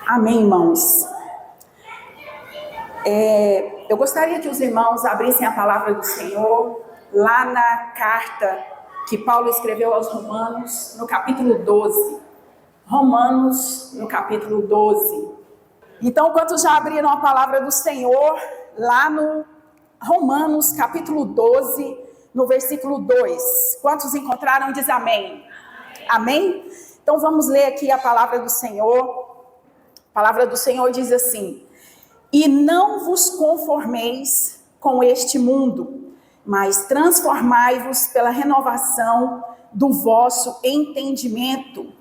Amém, irmãos. Eu gostaria que os irmãos abrissem a palavra do Senhor lá na carta que Paulo escreveu aos Romanos, no capítulo 12. Romanos, no capítulo 12. Então, quantos já abriram a palavra do Senhor lá no Romanos, capítulo 12, no versículo 2? Quantos encontraram? Diz amém. Amém? Então, vamos ler aqui a palavra do Senhor. A palavra do Senhor diz assim: e não vos conformeis com este mundo, mas transformai-vos pela renovação do vosso entendimento,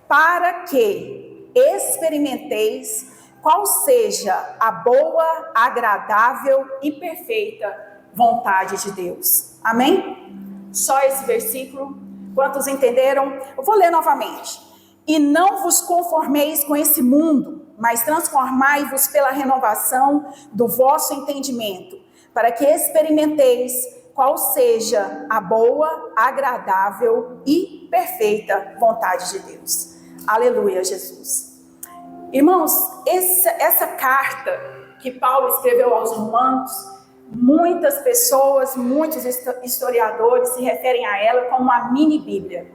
para que experimenteis qual seja a boa, agradável e perfeita vontade de Deus. Amém? Só esse versículo. Quantos entenderam? Eu vou ler novamente. E não vos conformeis com esse mundo, mas transformai-vos pela renovação do vosso entendimento, para que experimenteis qual seja a boa, agradável e perfeita vontade de Deus. Aleluia, Jesus. Irmãos, essa carta que Paulo escreveu aos Romanos, muitas pessoas, muitos historiadores se referem a ela como uma mini Bíblia.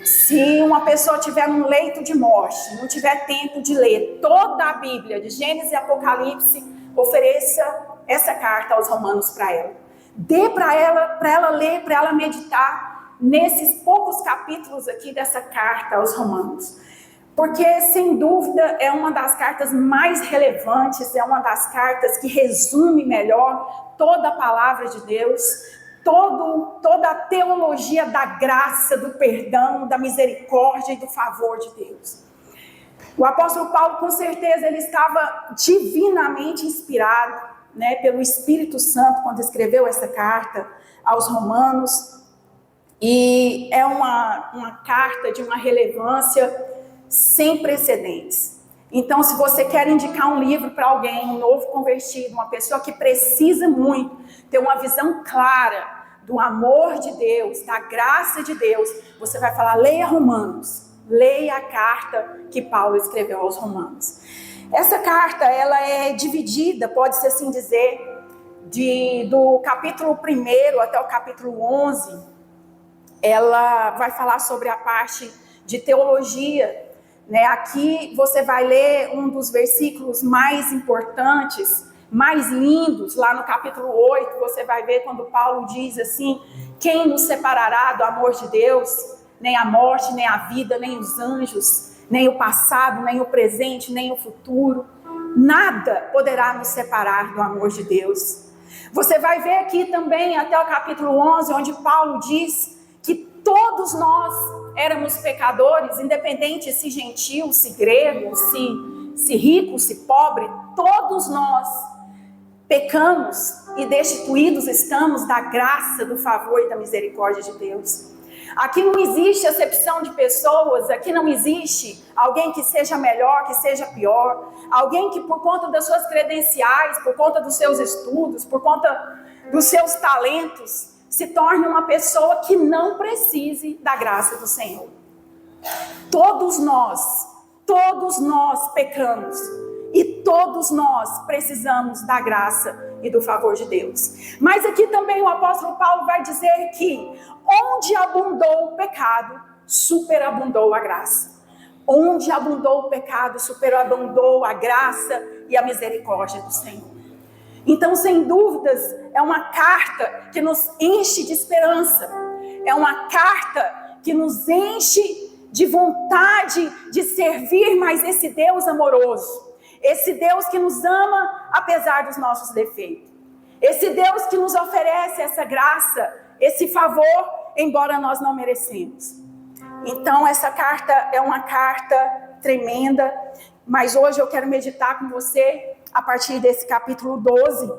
Se uma pessoa tiver num leito de morte, não tiver tempo de ler toda a Bíblia, de Gênesis e Apocalipse, ofereça essa carta aos Romanos para ela. Dê para ela ler, para ela meditar nesses poucos capítulos aqui dessa carta aos Romanos. Porque, sem dúvida, é uma das cartas mais relevantes, é uma das cartas que resume melhor toda a palavra de Deus, toda a teologia da graça, do perdão, da misericórdia e do favor de Deus. O apóstolo Paulo, com certeza, ele estava divinamente inspirado, pelo Espírito Santo quando escreveu essa carta aos Romanos. E é uma carta de uma relevância sem precedentes. Então, se você quer indicar um livro para alguém, um novo convertido, uma pessoa que precisa muito ter uma visão clara do amor de Deus, da graça de Deus, você vai falar: leia Romanos, leia a carta que Paulo escreveu aos Romanos. Essa carta, ela é dividida, pode-se assim dizer, do capítulo 1 até o capítulo 11, ela vai falar sobre a parte de teologia. Aqui você vai ler um dos versículos mais importantes, mais lindos, lá no capítulo 8, você vai ver quando Paulo diz assim: quem nos separará do amor de Deus? Nem a morte, nem a vida, nem os anjos, nem o passado, nem o presente, nem o futuro. Nada poderá nos separar do amor de Deus. Você vai ver aqui também até o capítulo 11, onde Paulo diz que todos nós éramos pecadores, independente se gentil, se grego, se rico, se pobre, todos nós pecamos e destituídos estamos da graça, do favor e da misericórdia de Deus. Aqui não existe acepção de pessoas, aqui não existe alguém que seja melhor, que seja pior, alguém que por conta das suas credenciais, por conta dos seus estudos, por conta dos seus talentos, se torne uma pessoa que não precise da graça do Senhor. Todos nós pecamos e todos nós precisamos da graça e do favor de Deus. Mas aqui também o apóstolo Paulo vai dizer que onde abundou o pecado, superabundou a graça. Onde abundou o pecado, superabundou a graça e a misericórdia do Senhor. Então, sem dúvidas, é uma carta que nos enche de esperança. É uma carta que nos enche de vontade de servir mais esse Deus amoroso. Esse Deus que nos ama apesar dos nossos defeitos. Esse Deus que nos oferece essa graça, esse favor, embora nós não merecemos. Então, essa carta é uma carta tremenda, mas hoje eu quero meditar com você a partir desse capítulo 12.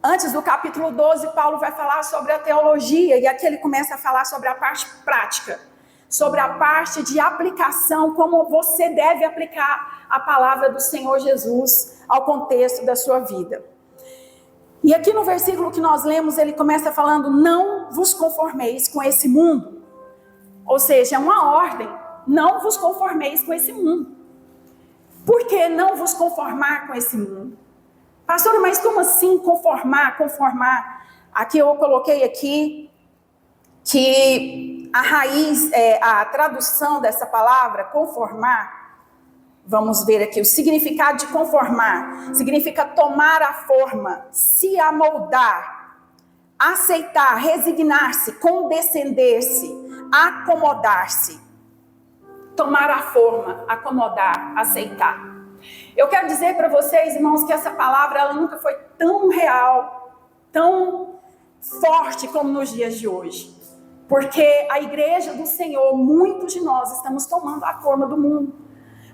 Antes do capítulo 12, Paulo vai falar sobre a teologia, e aqui ele começa a falar sobre a parte prática, sobre a parte de aplicação, como você deve aplicar a palavra do Senhor Jesus ao contexto da sua vida. E aqui no versículo que nós lemos, ele começa falando: não vos conformeis com esse mundo. Ou seja, é uma ordem: não vos conformeis com esse mundo. Por que não vos conformar com esse mundo? Pastor, mas como assim conformar? Aqui eu coloquei aqui que a raiz, a tradução dessa palavra, conformar, vamos ver aqui, o significado de conformar, significa tomar a forma, se amoldar, aceitar, resignar-se, condescender-se, acomodar-se. Tomar a forma, acomodar, aceitar. Eu quero dizer para vocês, irmãos, que essa palavra ela nunca foi tão real, tão forte como nos dias de hoje. Porque a igreja do Senhor, muitos de nós estamos tomando a forma do mundo.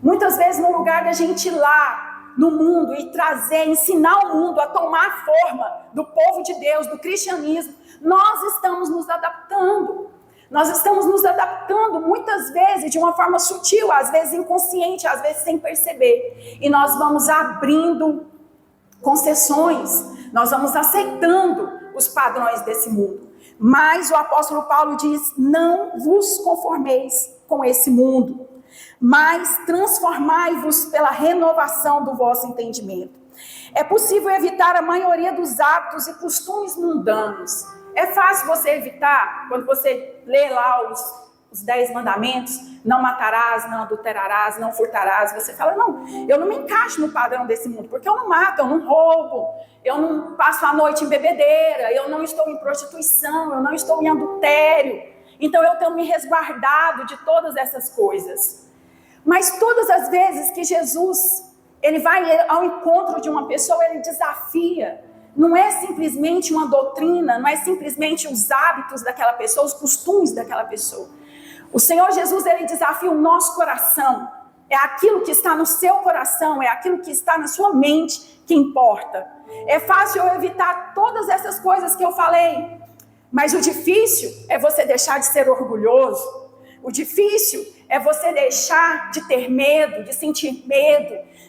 Muitas vezes no lugar da gente ir lá no mundo e trazer, ensinar o mundo a tomar a forma do povo de Deus, do cristianismo, nós estamos nos adaptando. Nós estamos nos adaptando muitas vezes de uma forma sutil, às vezes inconsciente, às vezes sem perceber. E nós vamos abrindo concessões, nós vamos aceitando os padrões desse mundo. Mas o apóstolo Paulo diz, não vos conformeis com esse mundo, mas transformai-vos pela renovação do vosso entendimento. É possível evitar a maioria dos hábitos e costumes mundanos. É fácil você evitar, quando você lê lá os 10 mandamentos, não matarás, não adulterarás, não furtarás, você fala, não, eu não me encaixo no padrão desse mundo, porque eu não mato, eu não roubo, eu não passo a noite em bebedeira, eu não estou em prostituição, eu não estou em adultério, então eu tenho me resguardado de todas essas coisas. Mas todas as vezes que Jesus, ele vai ao encontro de uma pessoa, ele desafia. Não é simplesmente uma doutrina, não é simplesmente os hábitos daquela pessoa, os costumes daquela pessoa. O Senhor Jesus, ele desafia o nosso coração. É aquilo que está no seu coração, é aquilo que está na sua mente que importa. É fácil eu evitar todas essas coisas que eu falei, mas o difícil é você deixar de ser orgulhoso. O difícil é você deixar de ter medo,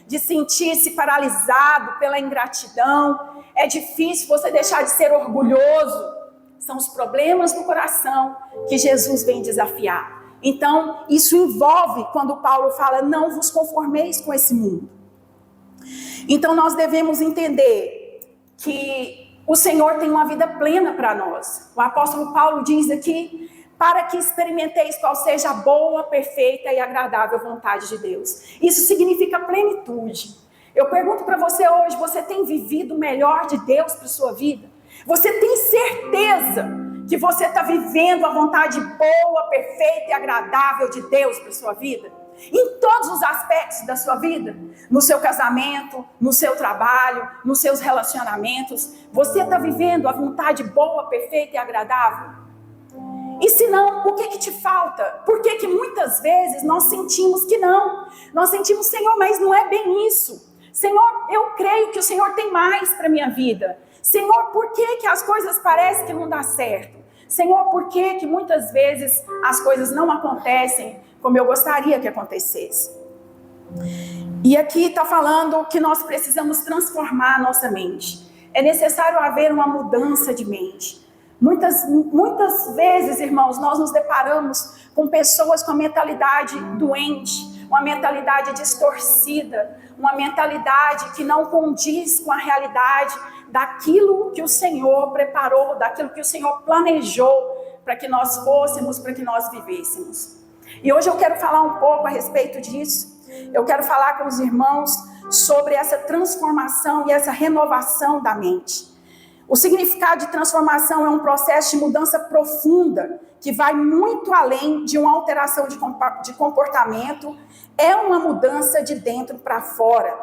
de sentir-se paralisado pela ingratidão. É difícil você deixar de ser orgulhoso. São os problemas do coração que Jesus vem desafiar. Então, isso envolve quando Paulo fala, não vos conformeis com esse mundo. Então, nós devemos entender que o Senhor tem uma vida plena para nós. O apóstolo Paulo diz aqui, para que experimenteis qual seja a boa, perfeita e agradável vontade de Deus. Isso significa plenitude. Eu pergunto para você hoje, você tem vivido o melhor de Deus para a sua vida? Você tem certeza que você está vivendo a vontade boa, perfeita e agradável de Deus para a sua vida? Em todos os aspectos da sua vida, no seu casamento, no seu trabalho, nos seus relacionamentos, você está vivendo a vontade boa, perfeita e agradável? E se não, o que te falta? Por que muitas vezes nós sentimos que não? Nós sentimos, Senhor, mas não é bem isso. Senhor, eu creio que o Senhor tem mais para a minha vida. Senhor, por que as coisas parecem que não dá certo? Senhor, por que muitas vezes as coisas não acontecem como eu gostaria que acontecesse? E aqui está falando que nós precisamos transformar a nossa mente. É necessário haver uma mudança de mente. Muitas vezes, irmãos, nós nos deparamos com pessoas com a mentalidade doente, uma mentalidade distorcida, uma mentalidade que não condiz com a realidade daquilo que o Senhor preparou, daquilo que o Senhor planejou para que nós fôssemos, para que nós vivêssemos. E hoje eu quero falar um pouco a respeito disso. Eu quero falar com os irmãos sobre essa transformação e essa renovação da mente. O significado de transformação é um processo de mudança profunda, que vai muito além de uma alteração de comportamento, é uma mudança de dentro para fora.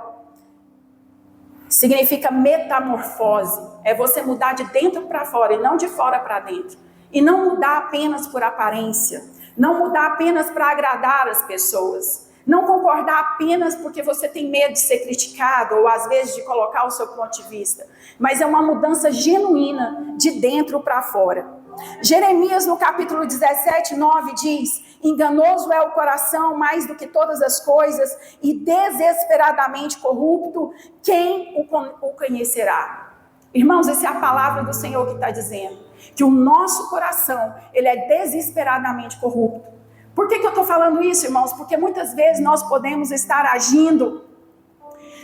Significa metamorfose, é você mudar de dentro para fora e não de fora para dentro. E não mudar apenas por aparência, não mudar apenas para agradar as pessoas, não concordar apenas porque você tem medo de ser criticado ou às vezes de colocar o seu ponto de vista, mas é uma mudança genuína de dentro para fora. Jeremias no capítulo 17, 9 diz, enganoso é o coração mais do que todas as coisas e desesperadamente corrupto, quem o conhecerá? Irmãos, essa é a palavra do Senhor que está dizendo, que o nosso coração, ele é desesperadamente corrupto. Por que eu estou falando isso, irmãos? Porque muitas vezes nós podemos estar agindo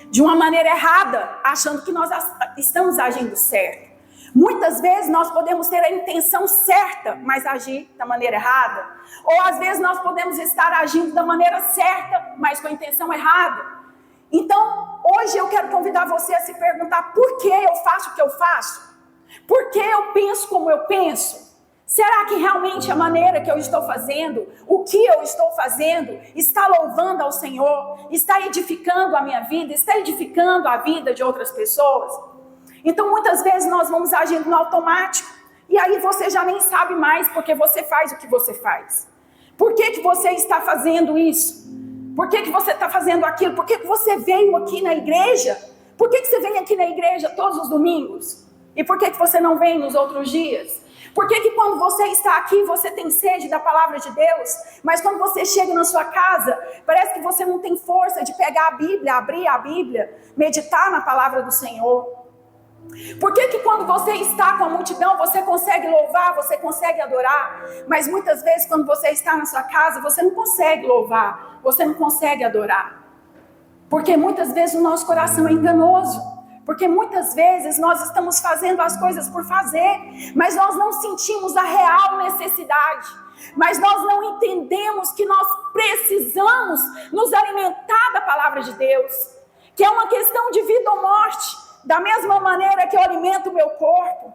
de uma maneira errada, achando que nós estamos agindo certo. Muitas vezes nós podemos ter a intenção certa, mas agir da maneira errada. Ou às vezes nós podemos estar agindo da maneira certa, mas com a intenção errada. Então, hoje eu quero convidar você a se perguntar: por que eu faço o que eu faço? Por que eu penso como eu penso? Será que realmente a maneira que eu estou fazendo, o que eu estou fazendo, está louvando ao Senhor? Está edificando a minha vida? Está edificando a vida de outras pessoas? Então, muitas vezes nós vamos agindo no automático. E aí você já nem sabe mais porque você faz o que você faz. Por que você está fazendo isso? Por que você está fazendo aquilo? Por que você veio aqui na igreja? Por que você vem aqui na igreja todos os domingos? E por que você não vem nos outros dias? Por que quando você está aqui, você tem sede da palavra de Deus, mas quando você chega na sua casa, parece que você não tem força de pegar a Bíblia, abrir a Bíblia, meditar na palavra do Senhor? Por que quando você está com a multidão, você consegue louvar, você consegue adorar, mas muitas vezes quando você está na sua casa, você não consegue louvar, você não consegue adorar? Porque muitas vezes o nosso coração é enganoso. Porque muitas vezes nós estamos fazendo as coisas por fazer, mas nós não sentimos a real necessidade. Mas nós não entendemos que nós precisamos nos alimentar da palavra de Deus, que é uma questão de vida ou morte. Da mesma maneira que eu alimento o meu corpo,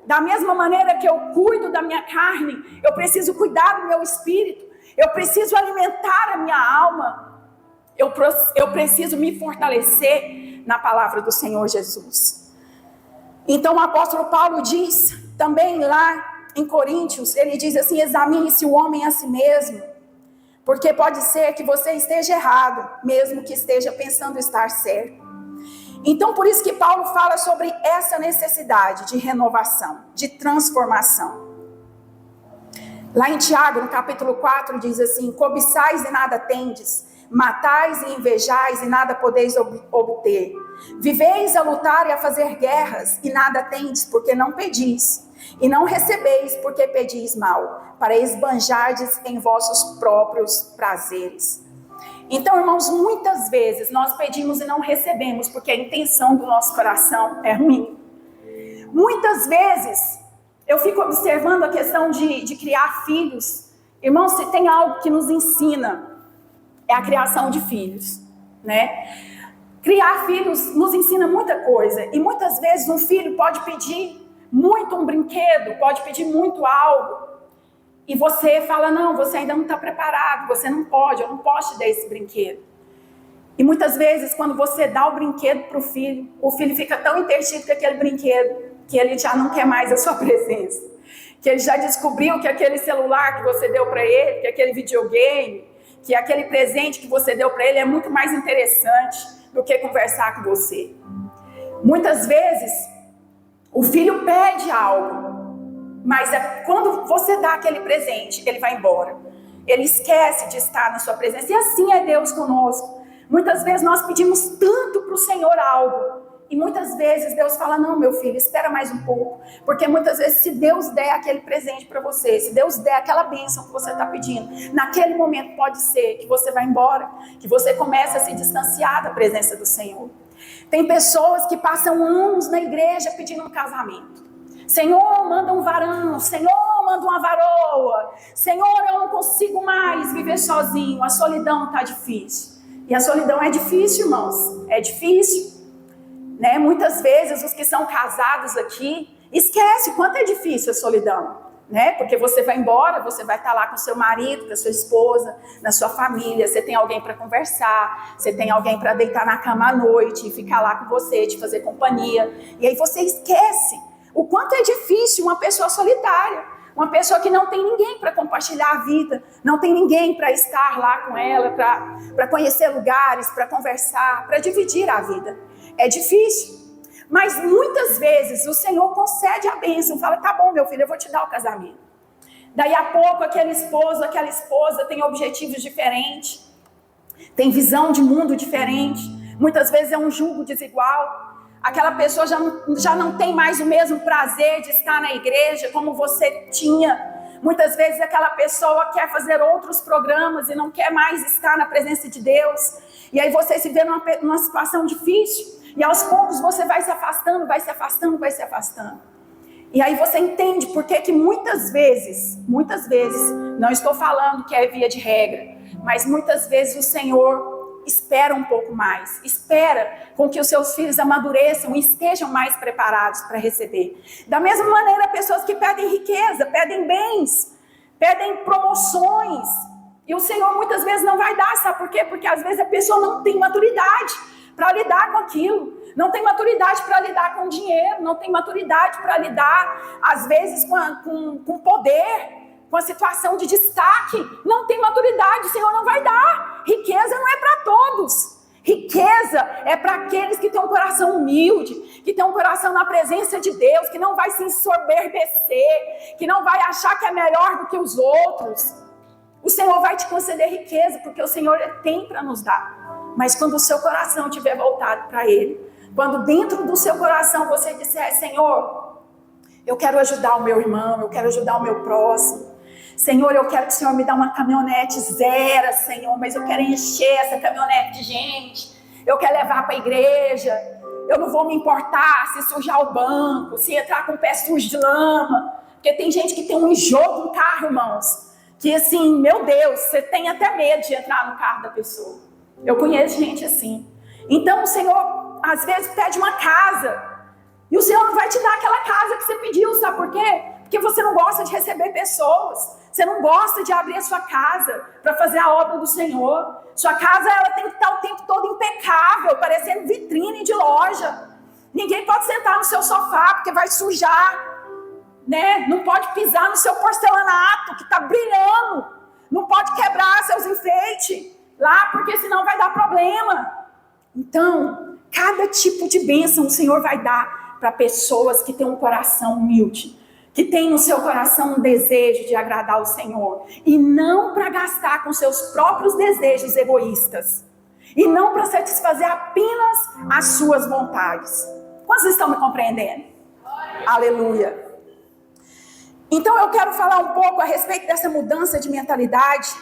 da mesma maneira que eu cuido da minha carne, eu preciso cuidar do meu espírito, eu preciso alimentar a minha alma, eu preciso me fortalecer na palavra do Senhor Jesus. Então o apóstolo Paulo diz também lá em Coríntios, ele diz assim: examine-se o homem a si mesmo, porque pode ser que você esteja errado, mesmo que esteja pensando estar certo. Então por isso que Paulo fala sobre essa necessidade de renovação, de transformação. Lá em Tiago, no capítulo 4, diz assim: cobiçais e nada tendes, matais e invejais e nada podeis obter. Viveis a lutar e a fazer guerras e nada tendes, porque não pedis. E não recebeis, porque pedis mal, para esbanjardes em vossos próprios prazeres. Então, irmãos, muitas vezes nós pedimos e não recebemos, porque a intenção do nosso coração é ruim. Muitas vezes eu fico observando a questão de criar filhos. Irmãos, se tem algo que nos ensina, é a criação de filhos, né? Criar filhos nos ensina muita coisa. E muitas vezes um filho pode pedir muito um brinquedo, pode pedir muito algo. E você fala: não, você ainda não está preparado, você não pode, eu não posso te dar esse brinquedo. E muitas vezes quando você dá o brinquedo para o filho fica tão intertido com aquele brinquedo, que ele já não quer mais a sua presença. Que ele já descobriu que aquele celular que você deu para ele, que aquele videogame, que aquele presente que você deu para ele é muito mais interessante do que conversar com você. Muitas vezes, o filho pede algo, mas quando você dá aquele presente, ele vai embora. Ele esquece de estar na sua presença. E assim é Deus conosco. Muitas vezes nós pedimos tanto para o Senhor algo, e muitas vezes Deus fala: não, meu filho, espera mais um pouco. Porque muitas vezes, se Deus der aquele presente para você, se Deus der aquela bênção que você está pedindo, naquele momento pode ser que você vá embora, que você comece a se distanciar da presença do Senhor. Tem pessoas que passam anos na igreja pedindo um casamento. Senhor, manda um varão. Senhor, manda uma varoa. Senhor, eu não consigo mais viver sozinho. A solidão está difícil. E a solidão é difícil, irmãos. É difícil. Né? Muitas vezes os que são casados aqui esquecem o quanto é difícil a solidão, né? Porque você vai embora, você vai estar lá com seu marido, com a sua esposa, na sua família, você tem alguém para conversar, você tem alguém para deitar na cama à noite e ficar lá com você, te fazer companhia, e aí você esquece o quanto é difícil uma pessoa solitária, uma pessoa que não tem ninguém para compartilhar a vida, não tem ninguém para estar lá com ela, para conhecer lugares, para conversar, para dividir a vida. É difícil, mas muitas vezes o Senhor concede a bênção, fala: tá bom, meu filho, eu vou te dar o casamento. Daí a pouco aquele esposo, aquela esposa tem objetivos diferentes, tem visão de mundo diferente, muitas vezes é um jugo desigual. Aquela pessoa já não tem mais o mesmo prazer de estar na igreja como você tinha. Muitas vezes aquela pessoa quer fazer outros programas e não quer mais estar na presença de Deus. E aí você se vê numa situação difícil. E aos poucos você vai se afastando, vai se afastando, vai se afastando. E aí você entende por que muitas vezes, não estou falando que é via de regra, mas muitas vezes o Senhor espera um pouco mais, espera com que os seus filhos amadureçam e estejam mais preparados para receber. Da mesma maneira, pessoas que pedem riqueza, pedem bens, pedem promoções, e o Senhor muitas vezes não vai dar, sabe por quê? Porque às vezes a pessoa não tem maturidade para lidar com aquilo, não tem maturidade para lidar com dinheiro, não tem maturidade para lidar, às vezes, com poder, com a situação de destaque, não tem maturidade, o Senhor não vai dar. Riqueza não é para todos, riqueza é para aqueles que têm um coração humilde, que têm um coração na presença de Deus, que não vai se ensoberbecer, que não vai achar que é melhor do que os outros. O Senhor vai te conceder riqueza, porque o Senhor tem para nos dar. Mas quando o seu coração estiver voltado para Ele, quando dentro do seu coração você disser, Senhor, eu quero ajudar o meu irmão, eu quero ajudar o meu próximo. Senhor, eu quero que o Senhor me dê uma caminhonete zero, Senhor, mas eu quero encher essa caminhonete de gente. Eu quero levar para a igreja. Eu não vou me importar se sujar o banco, se entrar com o pé sujo de lama. Porque tem gente que tem um enjoo no carro, irmãos, que assim, meu Deus, você tem até medo de entrar no carro da pessoa. Eu conheço gente assim. Então o Senhor, às vezes, pede uma casa. E o Senhor não vai te dar aquela casa que você pediu, sabe por quê? Porque você não gosta de receber pessoas. Você não gosta de abrir a sua casa para fazer a obra do Senhor. Sua casa, ela tem que estar o tempo todo impecável, parecendo vitrine de loja. Ninguém pode sentar no seu sofá, porque vai sujar, né? Não pode pisar no seu porcelanato, que está brilhando. Não pode quebrar seus enfeites lá, porque senão vai dar problema. Então, cada tipo de bênção o Senhor vai dar para pessoas que têm um coração humilde, que têm no seu coração um desejo de agradar o Senhor, e não para gastar com seus próprios desejos egoístas, e não para satisfazer apenas as suas vontades. Quantos estão me compreendendo? Aleluia! Então eu quero falar um pouco a respeito dessa mudança de mentalidade.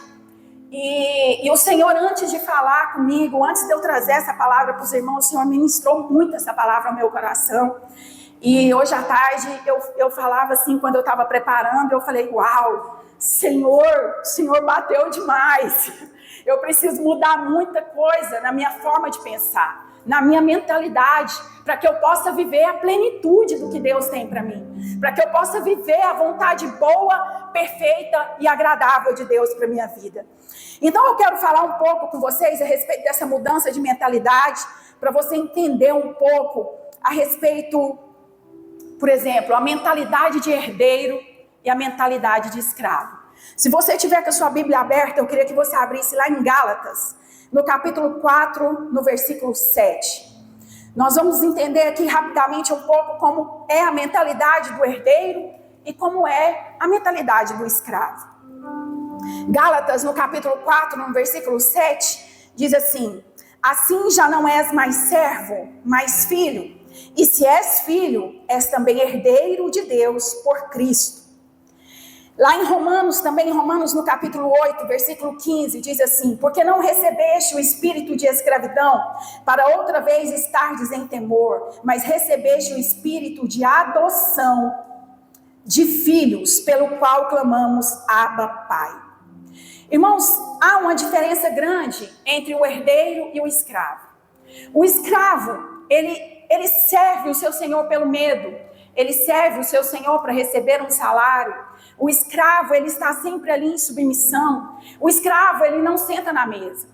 E o Senhor, antes de falar comigo, antes de eu trazer essa palavra para os irmãos, o Senhor ministrou muito essa palavra ao meu coração. E hoje à tarde eu falava assim, quando eu estava preparando, eu falei, uau, Senhor, o Senhor bateu demais. Eu preciso mudar muita coisa na minha forma de pensar, na minha mentalidade, para que eu possa viver a plenitude do que Deus tem para mim, para que eu possa viver a vontade boa, perfeita e agradável de Deus para minha vida. Então eu quero falar um pouco com vocês a respeito dessa mudança de mentalidade, para você entender um pouco a respeito, por exemplo, a mentalidade de herdeiro e a mentalidade de escravo. Se você tiver com a sua Bíblia aberta, eu queria que você abrisse lá em Gálatas, no capítulo 4, no versículo 7. Nós vamos entender aqui rapidamente um pouco como é a mentalidade do herdeiro e como é a mentalidade do escravo. Gálatas, no capítulo 4, no versículo 7, diz assim: assim já não és mais servo, mas filho, e se és filho, és também herdeiro de Deus por Cristo. Lá em Romanos, também em Romanos no capítulo 8, versículo 15, diz assim: porque não recebeste o espírito de escravidão, para outra vez estardes em temor, mas recebeste o espírito de adoção de filhos, pelo qual clamamos, Abba, Pai. Irmãos, há uma diferença grande entre o herdeiro e o escravo. O escravo, ele serve o seu senhor pelo medo, ele serve o seu senhor para receber um salário. O escravo, ele está sempre ali em submissão. O escravo, ele não senta na mesa.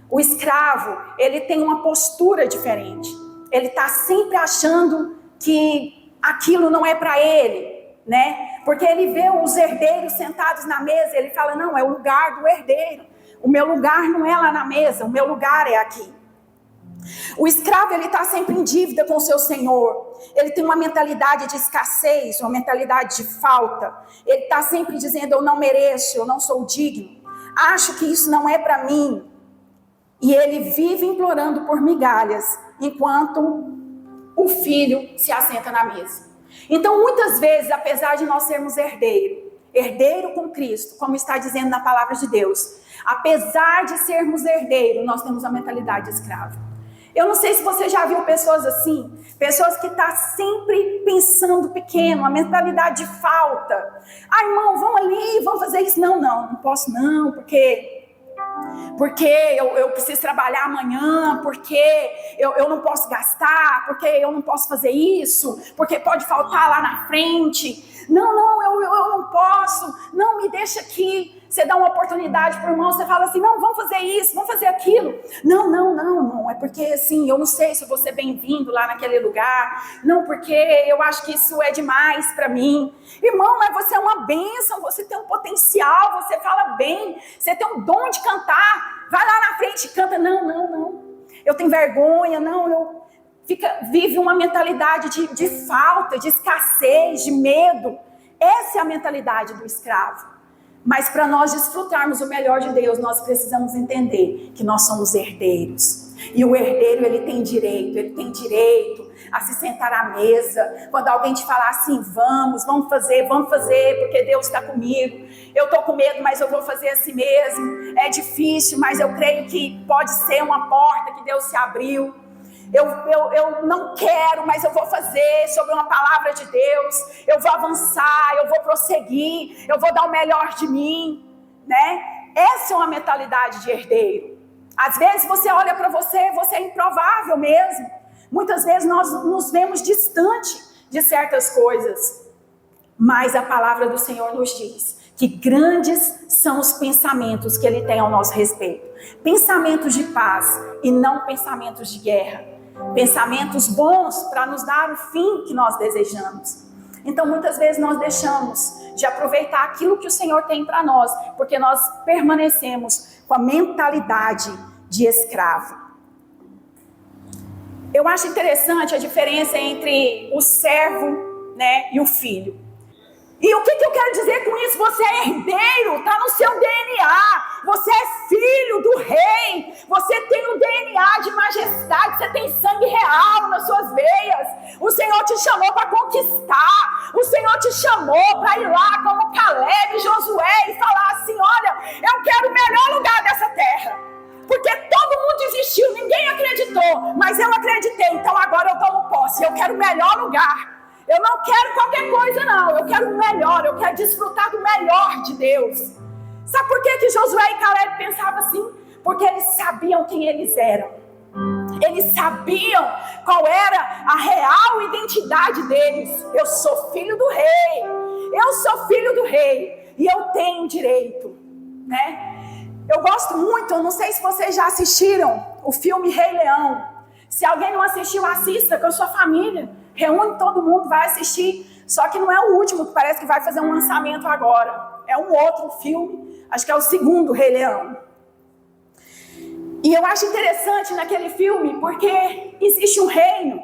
O escravo, ele tem uma postura diferente. Ele está sempre achando que aquilo não é para ele, né? Porque ele vê os herdeiros sentados na mesa, ele fala, não, é o lugar do herdeiro. O meu lugar não é lá na mesa, o meu lugar é aqui. O escravo, ele está sempre em dívida com o seu senhor. Ele tem uma mentalidade de escassez, uma mentalidade de falta. Ele está sempre dizendo, eu não mereço, eu não sou digno. Acho que isso não é para mim. E ele vive implorando por migalhas, enquanto o filho se assenta na mesa. Então, muitas vezes, apesar de nós sermos herdeiros, herdeiro com Cristo, como está dizendo na palavra de Deus, apesar de sermos herdeiros, nós temos a mentalidade de escravo. Eu não sei se você já viu pessoas assim, pessoas que estão sempre pensando pequeno, a mentalidade de falta. Ah, irmão, vamos ali, vamos fazer isso. Não posso não, porque eu preciso trabalhar amanhã, porque eu não posso gastar, porque eu não posso fazer isso, porque pode faltar lá na frente. Não, eu não posso, não, me deixa aqui. Você dá uma oportunidade para o irmão, você fala assim, não, vamos fazer isso, vamos fazer aquilo. Não, é porque assim, eu não sei se eu vou ser bem-vindo lá naquele lugar, não, porque eu acho que isso é demais para mim. Irmão, mas você é uma bênção, você tem um potencial, você fala bem, você tem um dom de cantar, vai lá na frente e canta. Não, eu tenho vergonha, vive uma mentalidade de falta, de escassez, de medo. Essa é a mentalidade do escravo. Mas para nós desfrutarmos o melhor de Deus, nós precisamos entender que nós somos herdeiros. E o herdeiro, ele tem direito a se sentar à mesa. Quando alguém te falar assim, vamos fazer, porque Deus está comigo. Eu estou com medo, mas eu vou fazer assim mesmo. É difícil, mas eu creio que pode ser uma porta que Deus se abriu. Eu não quero, mas eu vou fazer sobre uma palavra de Deus. Eu vou avançar, eu vou prosseguir, eu vou dar o melhor de mim, né? Essa é uma mentalidade de herdeiro. Às vezes você olha para você é improvável mesmo. Muitas vezes nós nos vemos distante de certas coisas. Mas a palavra do Senhor nos diz que grandes são os pensamentos que Ele tem ao nosso respeito. Pensamentos de paz e não pensamentos de guerra. Pensamentos bons para nos dar o fim que nós desejamos. Então muitas vezes nós deixamos de aproveitar aquilo que o Senhor tem para nós, porque nós permanecemos com a mentalidade de escravo. Eu acho interessante a diferença entre o servo, né, e o filho. E o que eu quero dizer com isso? Você é herdeiro, está no seu DNA. Você é filho do rei. Você tem um DNA de majestade. Você tem sangue real nas suas veias. O Senhor te chamou para conquistar. O Senhor te chamou para ir lá como Caleb e Josué e falar assim, olha, eu quero o melhor lugar dessa terra. Porque todo mundo desistiu, ninguém acreditou. Mas eu acreditei, então agora eu tomo posse. Eu quero o melhor lugar. Eu não quero qualquer coisa não, eu quero o melhor, eu quero desfrutar do melhor de Deus. Sabe por que Josué e Caleb pensavam assim? Porque eles sabiam quem eles eram. Eles sabiam qual era a real identidade deles. Eu sou filho do rei, e eu tenho direito, né? Eu gosto muito, eu não sei se vocês já assistiram o filme Rei Leão. Se alguém não assistiu, assista com a sua família. Reúne todo mundo, vai assistir. Só que não é o último, que parece que vai fazer um lançamento agora. É um outro filme, acho que é o segundo Rei Leão. E eu acho interessante naquele filme, porque existe um reino.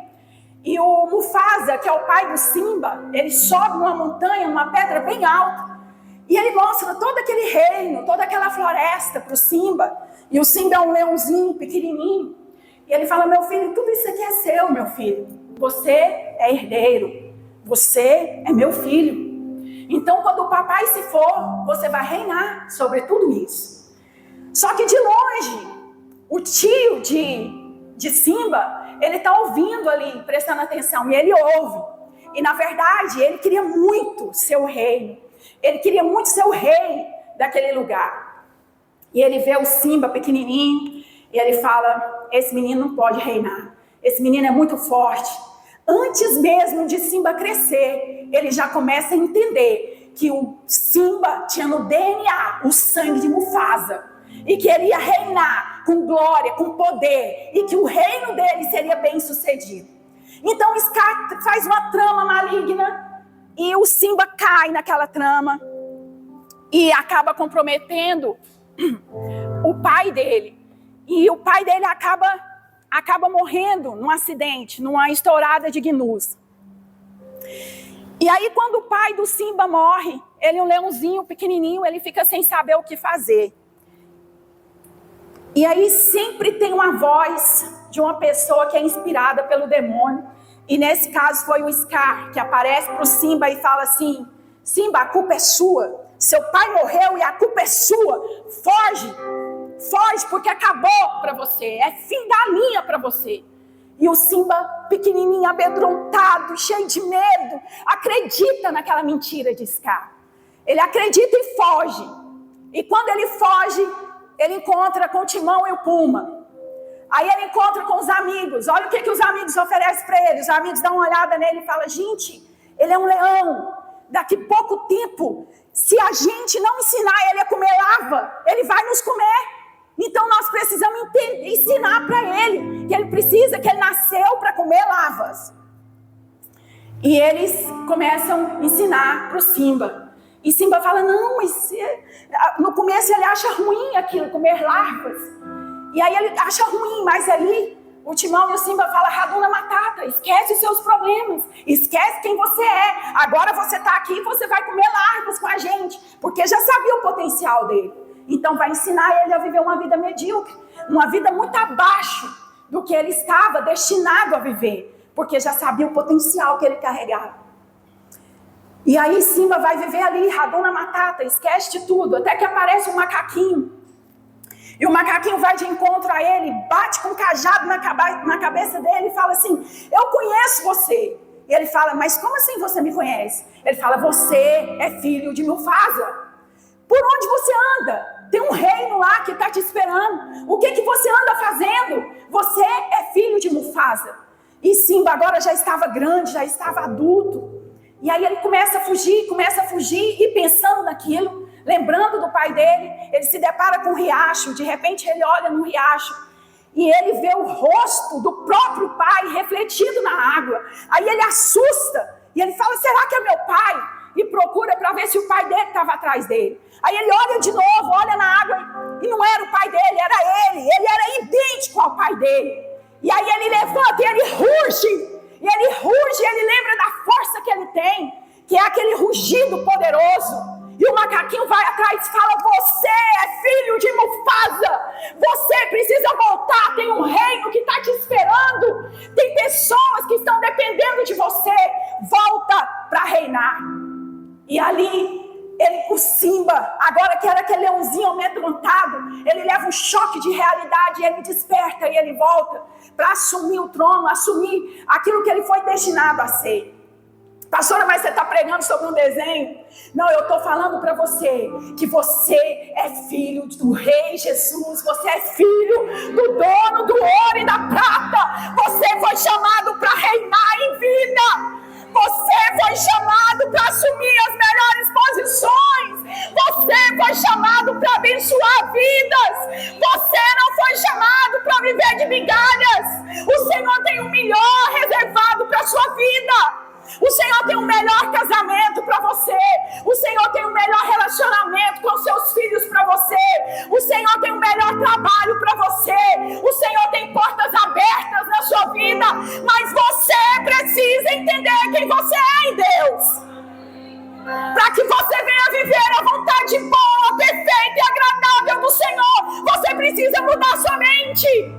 E o Mufasa, que é o pai do Simba, ele sobe numa montanha, numa pedra bem alta. E ele mostra todo aquele reino, toda aquela floresta para o Simba. E o Simba é um leãozinho pequenininho. E ele fala, meu filho, tudo isso aqui é seu, meu filho. Você é herdeiro, você é meu filho. Então, quando o papai se for, você vai reinar sobre tudo isso. Só que de longe, o tio de Simba, ele está ouvindo ali, prestando atenção, e ele ouve. E na verdade, ele queria muito ser o rei. Ele queria muito ser o rei daquele lugar. E ele vê o Simba pequenininho, e ele fala, esse menino não pode reinar. Esse menino é muito forte. Antes mesmo de Simba crescer, ele já começa a entender que o Simba tinha no DNA o sangue de Mufasa. E que ele ia reinar com glória, com poder. E que o reino dele seria bem sucedido. Então Scar faz uma trama maligna. E o Simba cai naquela trama. E acaba comprometendo o pai dele. E o pai dele acaba morrendo num acidente, numa estourada de gnus. E aí quando o pai do Simba morre, ele é um leãozinho pequenininho, ele fica sem saber o que fazer. E aí sempre tem uma voz de uma pessoa que é inspirada pelo demônio. E nesse caso foi o Scar, que aparece para o Simba e fala assim, Simba, a culpa é sua. Seu pai morreu e a culpa é sua. Foge. Foge porque acabou para você. É fim da linha para você. E o Simba, pequenininho, amedrontado, cheio de medo, acredita naquela mentira de Scar. Ele acredita e foge. E quando ele foge, ele encontra com o Timão e o Puma. Aí ele encontra com os amigos. Olha o que os amigos oferecem para ele. Os amigos dão uma olhada nele e falam: gente, ele é um leão. Daqui pouco tempo, se a gente não ensinar ele a comer lava, ele vai nos comer. Então nós precisamos ensinar para ele que ele precisa, que ele nasceu para comer lavas. E eles começam a ensinar para o Simba. E Simba fala: não, mas no começo ele acha ruim aquilo, comer larvas. E aí ele acha ruim, mas ali o Timão e o Simba falam: Hakuna Matata, esquece os seus problemas, esquece quem você é. Agora você está aqui e você vai comer larvas com a gente, porque já sabia o potencial dele. Então vai ensinar ele a viver uma vida medíocre, uma vida muito abaixo do que ele estava destinado a viver, porque já sabia o potencial que ele carregava. E aí Simba vai viver ali, Hakuna Matata, esquece de tudo, até que aparece um macaquinho. E o macaquinho vai de encontro a ele, bate com um cajado na cabeça dele e fala assim: eu conheço você. E ele fala: mas como assim você me conhece? Ele fala: você é filho de Mufasa. Por onde você anda? Tem um reino lá que está te esperando. O que você anda fazendo? Você é filho de Mufasa. E Simba agora já estava grande, já estava adulto. E aí ele começa a fugir e pensando naquilo, lembrando do pai dele, ele se depara com um riacho. De repente ele olha no riacho e ele vê o rosto do próprio pai refletido na água. Aí ele assusta e ele fala: será que é meu pai? E procura para ver se o pai dele estava atrás dele. Aí ele olha de novo, olha na água e não era o pai dele, era ele. Ele era idêntico ao pai dele. E aí ele levanta e ele ruge. E ele lembra da força que ele tem, que é aquele rugido poderoso. E o macaquinho vai atrás e fala: você é filho de Mufasa, você precisa voltar, tem um reino que está te esperando, tem pessoas que estão dependendo de você, volta para reinar. E ali, o Simba, agora que era aquele leãozinho amedrontado, ele leva um choque de realidade, ele desperta e ele volta para assumir o trono, assumir aquilo que ele foi destinado a ser. Pastora, mas você está pregando sobre um desenho? Não, eu estou falando para você que você é filho do Rei Jesus, você é filho do dono do ouro e da prata, você foi chamado para reinar em vida. Você foi chamado para assumir as melhores posições. Você foi chamado para abençoar vidas. Você não foi chamado para viver de migalhas. O Senhor tem o melhor reservado para a sua vida. O Senhor tem um melhor casamento para você. O Senhor tem um melhor relacionamento com seus filhos para você. O Senhor tem um melhor trabalho para você. O Senhor tem portas abertas na sua vida. Mas você precisa entender quem você é em Deus, para que você venha viver a vontade boa, perfeita e agradável do Senhor. Você precisa mudar sua mente.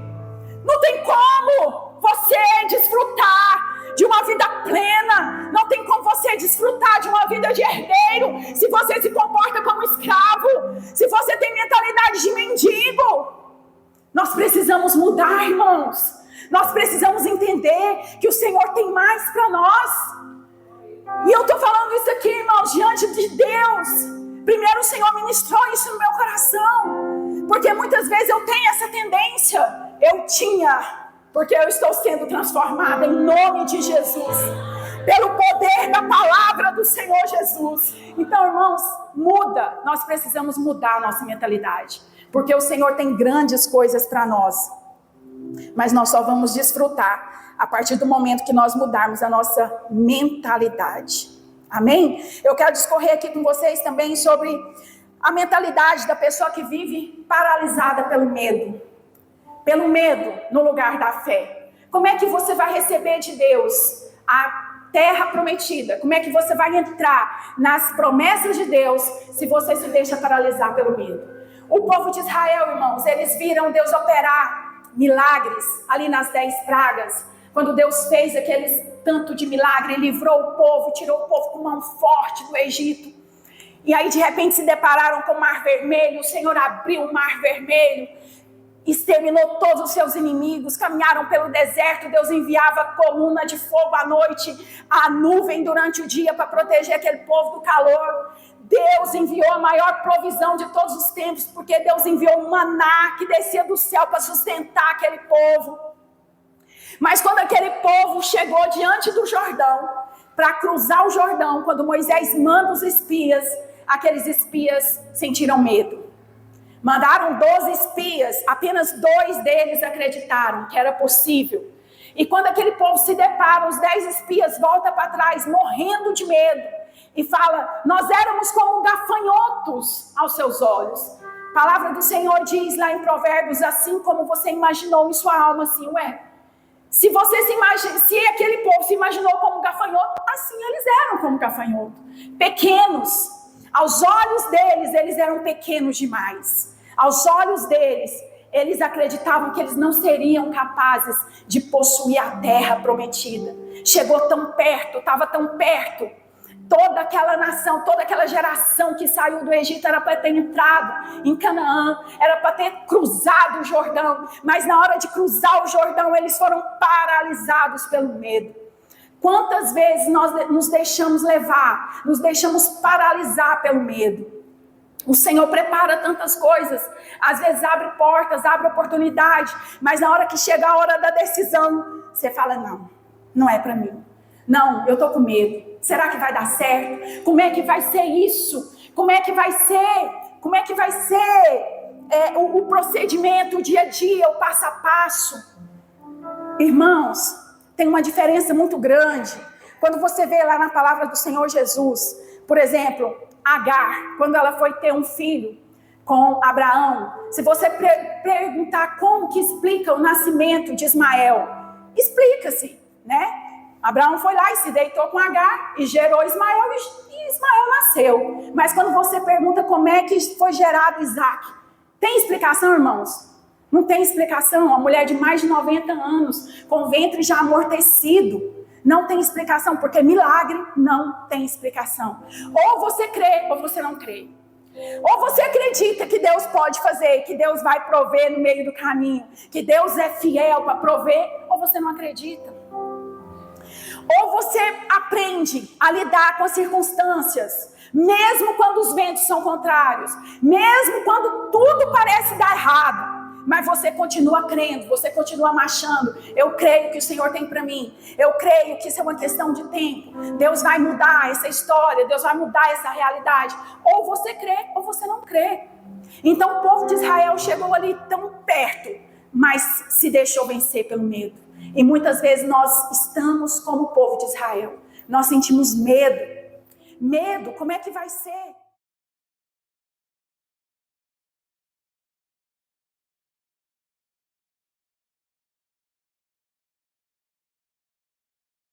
Não tem como você desfrutar de uma vida plena, não tem como você desfrutar de uma vida de herdeiro se você se comporta como escravo, se você tem mentalidade de mendigo. Nós precisamos mudar, irmãos. Nós precisamos entender que o Senhor tem mais para nós. E eu estou falando isso aqui, irmãos, diante de Deus. Primeiro o Senhor ministrou isso no meu coração, porque muitas vezes eu tenho essa tendência. Porque eu estou sendo transformada em nome de Jesus, pelo poder da palavra do Senhor Jesus. Então, irmãos, muda. Nós precisamos mudar a nossa mentalidade, porque o Senhor tem grandes coisas para nós, mas nós só vamos desfrutar a partir do momento que nós mudarmos a nossa mentalidade. Amém? Eu quero discorrer aqui com vocês também sobre a mentalidade da pessoa que vive paralisada pelo medo. Pelo medo no lugar da fé. Como é que você vai receber de Deus a terra prometida? Como é que você vai entrar nas promessas de Deus se você se deixa paralisar pelo medo? O povo de Israel, irmãos, eles viram Deus operar milagres ali nas 10 pragas. Quando Deus fez aqueles tanto de milagre, livrou o povo, tirou o povo com mão forte do Egito. E aí de repente se depararam com o Mar Vermelho. O Senhor abriu o Mar Vermelho, exterminou todos os seus inimigos. Caminharam pelo deserto. Deus enviava coluna de fogo à noite, a nuvem durante o dia para proteger aquele povo do calor. Deus enviou a maior provisão de todos os tempos, porque Deus enviou um maná que descia do céu para sustentar aquele povo. Mas quando aquele povo chegou diante do Jordão, para cruzar o Jordão, quando Moisés manda os espias, aqueles espias sentiram medo. Mandaram 12 espias, apenas 2 deles acreditaram que era possível. E quando aquele povo se depara, os 10 espias voltam para trás, morrendo de medo, e fala: nós éramos como gafanhotos aos seus olhos. A palavra do Senhor diz lá em Provérbios: assim como você imaginou em sua alma, assim o é. Se aquele povo se imaginou como gafanhoto, assim eles eram como gafanhoto. Pequenos. Aos olhos deles, eles eram pequenos demais. Aos olhos deles, eles acreditavam que eles não seriam capazes de possuir a terra prometida. Chegou tão perto, estava tão perto. Toda aquela nação, toda aquela geração que saiu do Egito era para ter entrado em Canaã, era para ter cruzado o Jordão, mas na hora de cruzar o Jordão, eles foram paralisados pelo medo. Quantas vezes nós nos deixamos levar, nos deixamos paralisar pelo medo? O Senhor prepara tantas coisas, às vezes abre portas, abre oportunidade, mas na hora que chega a hora da decisão, você fala: não, não é para mim. Não, eu estou com medo. Será que vai dar certo? Como é que vai ser isso? Como é que vai ser? Como é que vai ser o procedimento, o dia a dia, o passo a passo? Irmãos, tem uma diferença muito grande. Quando você vê lá na palavra do Senhor Jesus, por exemplo, Agar, quando ela foi ter um filho com Abraão, se você perguntar como que explica o nascimento de Ismael, explica-se, né? Abraão foi lá e se deitou com Agar e gerou Ismael, e Ismael nasceu. Mas quando você pergunta como é que foi gerado Isaac, tem explicação, irmãos? Não tem explicação. Uma mulher de mais de 90 anos, com o ventre já amortecido, não tem explicação, porque milagre não tem explicação. Ou você crê, ou você não crê. Ou você acredita que Deus pode fazer, que Deus vai prover no meio do caminho, que Deus é fiel para prover, ou você não acredita. Ou você aprende a lidar com as circunstâncias, mesmo quando os ventos são contrários, mesmo quando tudo parece dar errado, mas você continua crendo, você continua marchando. Eu creio que o Senhor tem para mim, eu creio que isso é uma questão de tempo, Deus vai mudar essa história, Deus vai mudar essa realidade. Ou você crê, ou você não crê. Então o povo de Israel chegou ali tão perto, mas se deixou vencer pelo medo. E muitas vezes nós estamos como o povo de Israel. Nós sentimos medo. Medo, como é que vai ser?